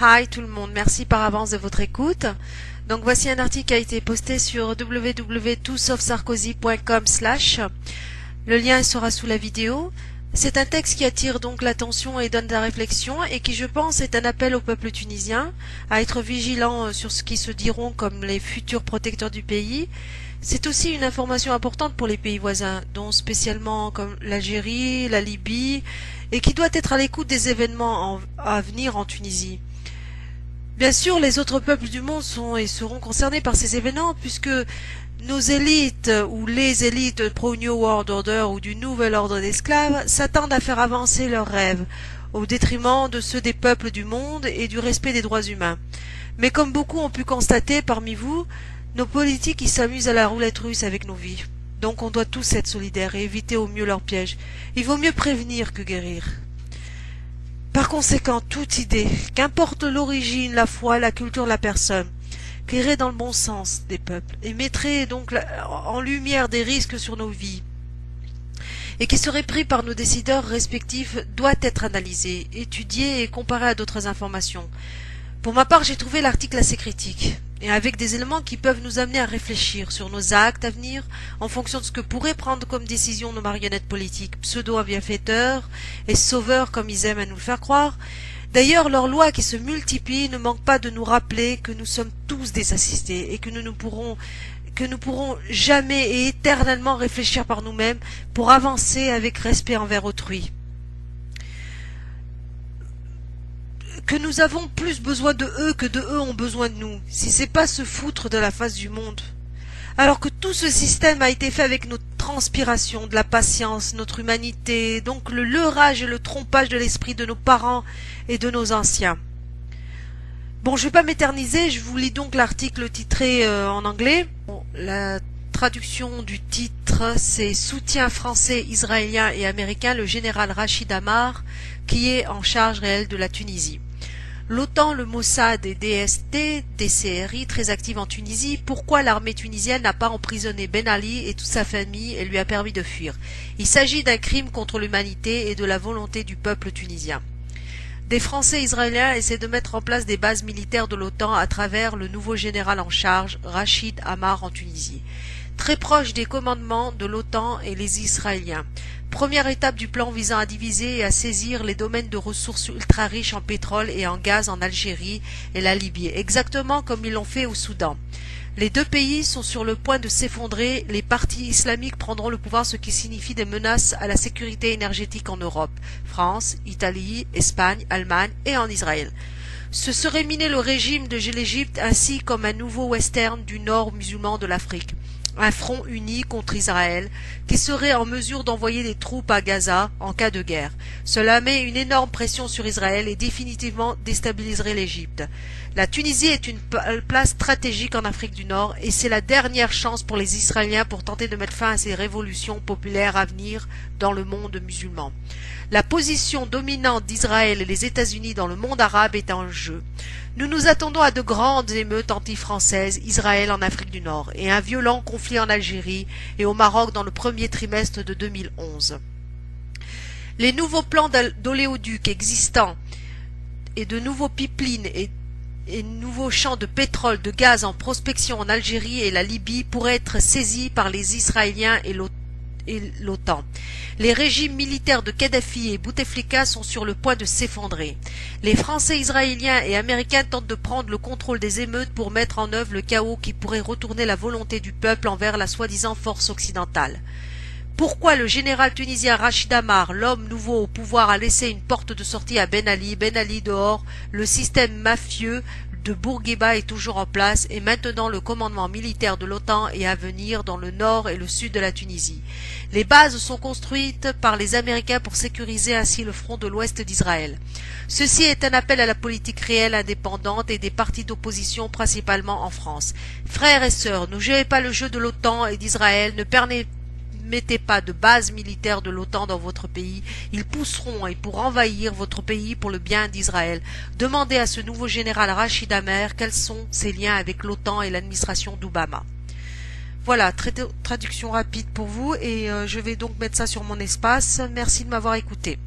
Hi tout le monde, merci par avance de votre écoute. Donc voici un article qui a été posté sur www.toutsaufsarkozy.com/. Le lien sera sous la vidéo. C'est un texte qui attire donc l'attention et donne de la réflexion et qui, je pense, est un appel au peuple tunisien à être vigilant sur ce qui se diront comme les futurs protecteurs du pays. C'est aussi une information importante pour les pays voisins, dont spécialement comme l'Algérie, la Libye, et qui doit être à l'écoute des événements à venir en Tunisie. Bien sûr, les autres peuples du monde sont et seront concernés par ces événements puisque nos élites ou les élites pro-New World Order ou du nouvel ordre d'esclaves s'attendent à faire avancer leurs rêves au détriment de ceux des peuples du monde et du respect des droits humains. Mais comme beaucoup ont pu constater parmi vous, nos politiques y s'amusent à la roulette russe avec nos vies. Donc on doit tous être solidaires et éviter au mieux leurs pièges. Il vaut mieux prévenir que guérir. Par conséquent, toute idée, qu'importe l'origine, la foi, la culture de la personne, qui irait dans le bon sens des peuples et mettrait donc en lumière des risques sur nos vies et qui serait pris par nos décideurs respectifs doit être analysée, étudiée et comparée à d'autres informations. Pour ma part, j'ai trouvé l'article assez critique et avec des éléments qui peuvent nous amener à réfléchir sur nos actes à venir en fonction de ce que pourraient prendre comme décision nos marionnettes politiques, pseudo-bienfaiteurs et sauveurs comme ils aiment à nous le faire croire. D'ailleurs, leurs lois qui se multiplient ne manquent pas de nous rappeler que nous sommes tous des assistés et que nous ne pourrons jamais et éternellement réfléchir par nous-mêmes pour avancer avec respect envers autrui. Que nous avons plus besoin de eux que de eux ont besoin de nous, si c'est pas se foutre de la face du monde. Alors que tout ce système a été fait avec notre transpiration, de la patience, notre humanité, donc le leurrage et le trompage de l'esprit de nos parents et de nos anciens. Bon, je vais pas m'éterniser, je vous lis donc l'article titré en anglais. Bon, la traduction du titre, c'est « Soutien français, israélien et américain, le général Rachid Amar, qui est en charge réelle de la Tunisie ». L'OTAN, le Mossad et DST, DCRI, très actifs en Tunisie, pourquoi l'armée tunisienne n'a pas emprisonné Ben Ali et toute sa famille et lui a permis de fuir? Il s'agit d'un crime contre l'humanité et de la volonté du peuple tunisien. Des Français israéliens essaient de mettre en place des bases militaires de l'OTAN à travers le nouveau général en charge, Rachid Amar en Tunisie. Très proche des commandements de l'OTAN et les Israéliens. Première étape du plan visant à diviser et à saisir les domaines de ressources ultra riches en pétrole et en gaz en Algérie et la Libye, exactement comme ils l'ont fait au Soudan. Les deux pays sont sur le point de s'effondrer, les partis islamiques prendront le pouvoir, ce qui signifie des menaces à la sécurité énergétique en Europe, France, Italie, Espagne, Allemagne et en Israël. Ce serait miner le régime de l'Égypte ainsi comme un nouveau western du nord musulman de l'Afrique. Un front uni contre Israël, qui serait en mesure d'envoyer des troupes à Gaza en cas de guerre. Cela met une énorme pression sur Israël et définitivement déstabiliserait l'Égypte. La Tunisie est une place stratégique en Afrique du Nord et c'est la dernière chance pour les Israéliens pour tenter de mettre fin à ces révolutions populaires à venir dans le monde musulman. La position dominante d'Israël et les États-Unis dans le monde arabe est en jeu. Nous nous attendons à de grandes émeutes anti-françaises, Israël en Afrique du Nord, et un violent conflit en Algérie et au Maroc dans le premier trimestre de 2011. Les nouveaux plans d'oléoducs existants et de nouveaux pipelines et nouveaux champs de pétrole, de gaz en prospection en Algérie et la Libye pourraient être saisis par les Israéliens et l'OTAN. Les régimes militaires de Kadhafi et Bouteflika sont sur le point de s'effondrer. Les Français, Israéliens et Américains tentent de prendre le contrôle des émeutes pour mettre en œuvre le chaos qui pourrait retourner la volonté du peuple envers la soi-disant force occidentale. Pourquoi le général tunisien Rachid Amar, l'homme nouveau au pouvoir, a laissé une porte de sortie à Ben Ali dehors, le système mafieux de Bourguiba est toujours en place et maintenant le commandement militaire de l'OTAN est à venir dans le nord et le sud de la Tunisie. Les bases sont construites par les Américains pour sécuriser ainsi le front de l'ouest d'Israël. Ceci est un appel à la politique réelle indépendante et des partis d'opposition principalement en France. Frères et sœurs, ne jouez pas le jeu de l'OTAN et d'Israël, ne mettez pas de base militaire de l'OTAN dans votre pays. Ils pousseront et pour envahir votre pays pour le bien d'Israël. Demandez à ce nouveau général Rachid Amar quels sont ses liens avec l'OTAN et l'administration d'Obama. Voilà, traduction rapide pour vous et je vais donc mettre ça sur mon espace. Merci de m'avoir écouté.